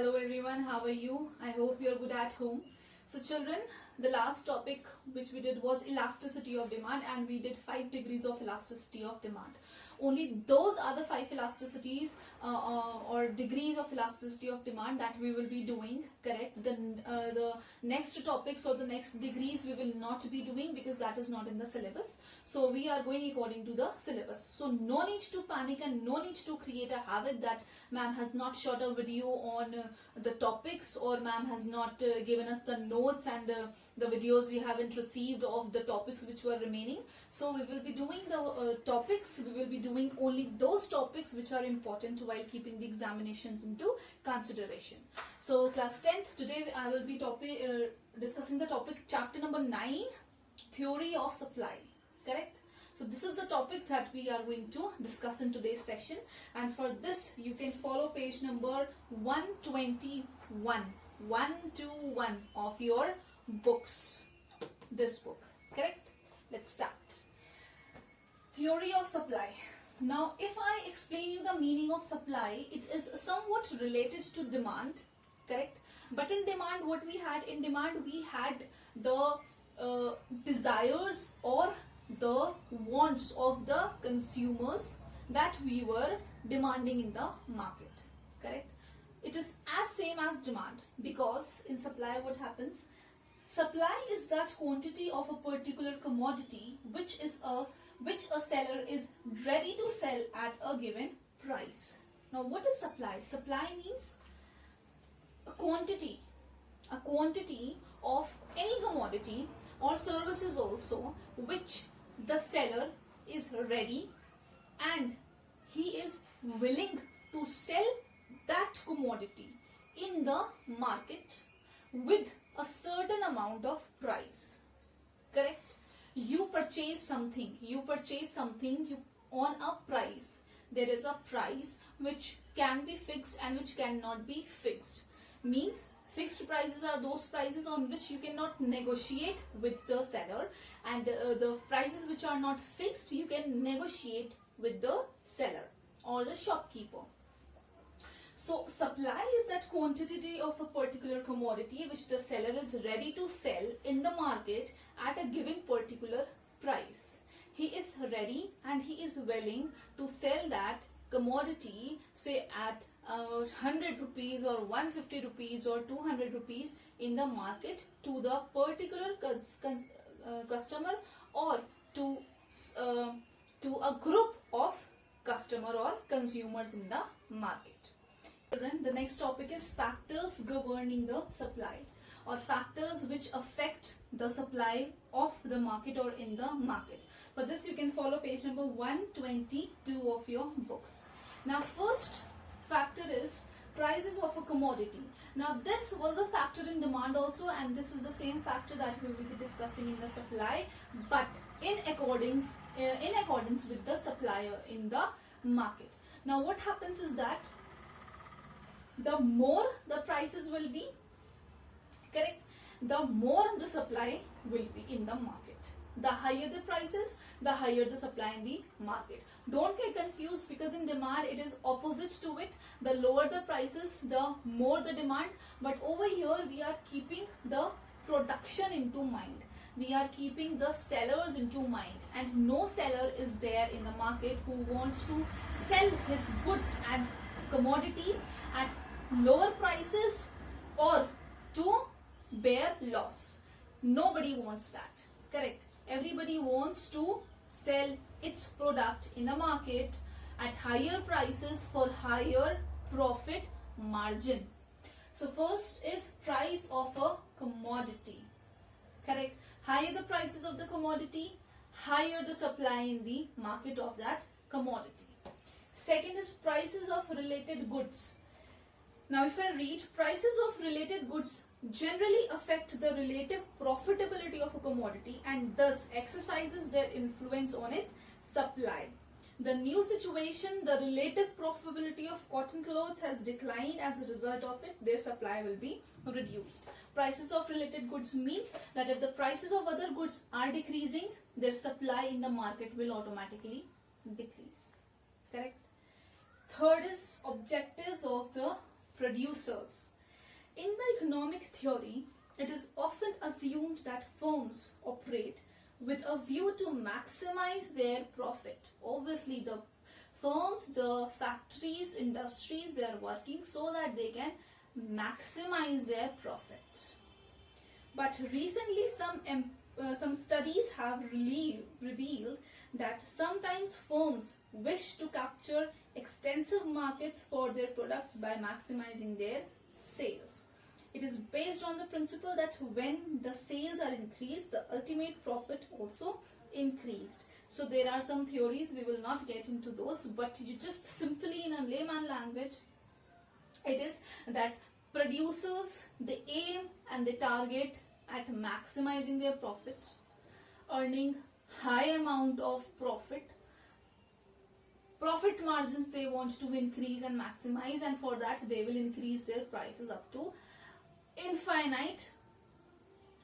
Hello everyone, how are you? I hope you're good at home. So children, the last topic which we did was elasticity of demand, and we did 5 degrees of elasticity of demand. Only those are the 5 elasticities or degrees of elasticity of demand that we will be doing, correct? The next topics or the next degrees we will not be doing because that is not in the syllabus. So we are going according to the syllabus. So no need to panic and no need to create a habit that ma'am has not shot a video on the topics, or ma'am has not given us the notes and the videos we haven't received of the topics which were remaining. So we will be doing the topics, we will be doing only those topics which are important while keeping the examinations into consideration. So class 10th, today I will be discussing the topic chapter number 9, theory of supply, correct? So this is the topic that we are going to discuss in today's session, and for this you can follow page number 121 of your books, this book, correct? Let's start. Theory of supply. Now if I explain you the meaning of supply, it is somewhat related to demand, correct? But in demand, what we had in demand, we had the desires or the wants of the consumers that we were demanding in the market, correct? It is as same as demand, because in supply what happens? Supply is that quantity of a particular commodity which a seller is ready to sell at a given price. Now what is supply? Supply means a quantity of any commodity or services also which the seller is ready and he is willing to sell that commodity in the market with a certain amount of price, correct? You purchase something on a price. There is a price which can be fixed and which cannot be fixed. Means fixed prices are those prices on which you cannot negotiate with the seller, and the prices which are not fixed you can negotiate with the seller or the shopkeeper. So supply is that quantity of a particular commodity which the seller is ready to sell in the market at a given particular price. He is ready and he is willing to sell that commodity, say at 100 rupees or 150 rupees or 200 rupees in the market to the particular customer, or to a group of customer or consumers in the market. The next topic is factors governing the supply, or factors which affect the supply of the market or in the market. For this you can follow page number 122 of your books. Now first factor is prices of a commodity. Now this was a factor in demand also, and this is the same factor that we will be discussing in the supply, but in accordance with the supplier in the market. Now what happens is that the more the prices will be, correct, the more the supply will be in the market. The higher the prices, the higher the supply in the market. Don't get confused, because in demand it is opposite to it. The lower the prices, the more the demand. But over here we are keeping the production into mind. We are keeping the sellers into mind, and no seller is there in the market who wants to sell his goods and commodities at lower prices or to bear loss. Nobody wants that, correct? Everybody wants to sell its product in the market at higher prices for higher profit margin. So first is price of a commodity, correct? Higher the prices of the commodity, higher the supply in the market of that commodity. Second is prices of related goods. Now if I read, prices of related goods generally affect the relative profitability of a commodity and thus exercises their influence on its supply. The new situation, the relative profitability of cotton clothes has declined. As a result of it, their supply will be reduced. Prices of related goods means that if the prices of other goods are decreasing, their supply in the market will automatically decrease, correct? Third is objectives of the producers. In the economic theory, it is often assumed that firms operate with a view to maximize their profit. Obviously, the firms, the factories, industries, they are working so that they can maximize their profit. But recently, some studies have revealed that sometimes firms wish to capture extensive markets for their products by maximizing their sales. It is based on the principle that when the sales are increased, the ultimate profit also increased. So there are some theories, we will not get into those, but you just simply in a layman language, it is that producers, they aim and they target at maximizing their profit, earning high amount of profit margins they want to increase and maximize, and for that they will increase their prices up to infinite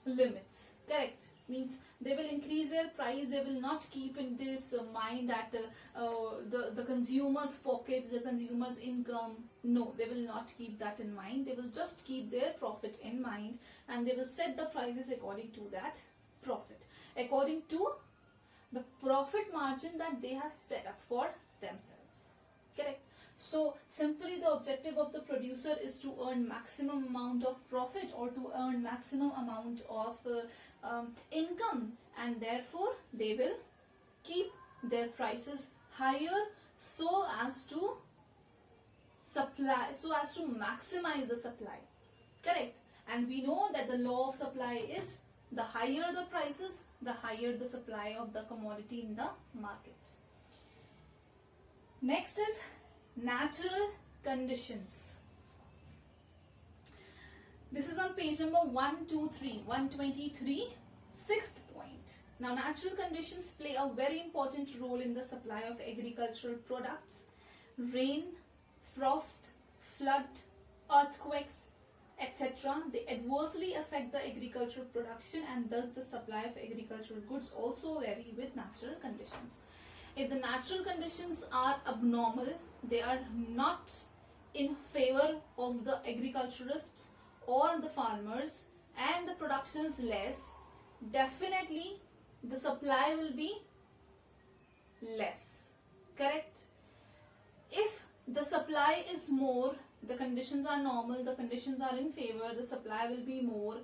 limits. Correct? Means they will increase their price, they will not keep in this mind that the consumer's pocket, the consumer's income. No, they will not keep that in mind. They will just keep their profit in mind, and they will set the prices according to that profit, according to the profit margin that they have set up for themselves. Correct? So simply the objective of the producer is to earn maximum amount of profit or to earn maximum amount of income, and therefore they will keep their prices higher so as to maximize the supply. Correct? And we know that the law of supply is the higher the prices, the higher the supply of the commodity in the market. Next is natural conditions. This is on page number 123, sixth point. Now, natural conditions play a very important role in the supply of agricultural products. Rain, frost, flood, earthquakes, etc. They adversely affect the agricultural production, and thus the supply of agricultural goods also vary with natural conditions. If the natural conditions are abnormal, they are not in favor of the agriculturists or the farmers, and the production is less, definitely the supply will be less. Correct? If the supply is more, the conditions are normal, the conditions are in favor, the supply will be more,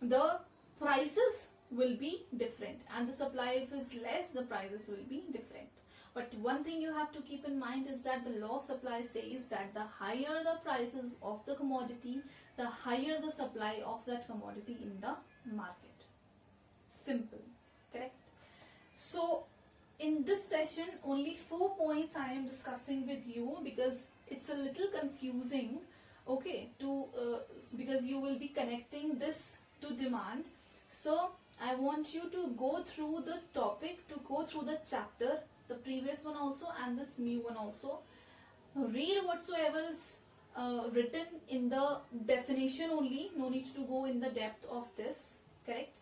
the prices will be different, and the supply if is less, the prices will be different. But one thing you have to keep in mind is that the law of supply says that the higher the prices of the commodity, the higher the supply of that commodity in the market. Simple. Correct? So in this session only 4 points I am discussing with you, because it's a little confusing, okay, because you will be connecting this to demand. So I want you to go through the topic, to go through the chapter, the previous one also and this new one also. Read whatsoever is written in the definition only, no need to go in the depth of this. Correct?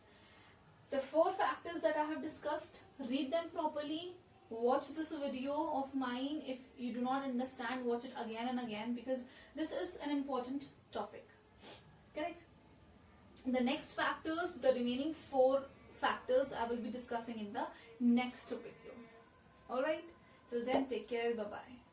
The 4 factors that I have discussed, read them properly. Watch this video of mine. If you do not understand, watch it again and again, because this is an important topic. Correct? The next factors, the remaining 4 factors, I will be discussing in the next video. Alright? Till then, take care. Bye-bye.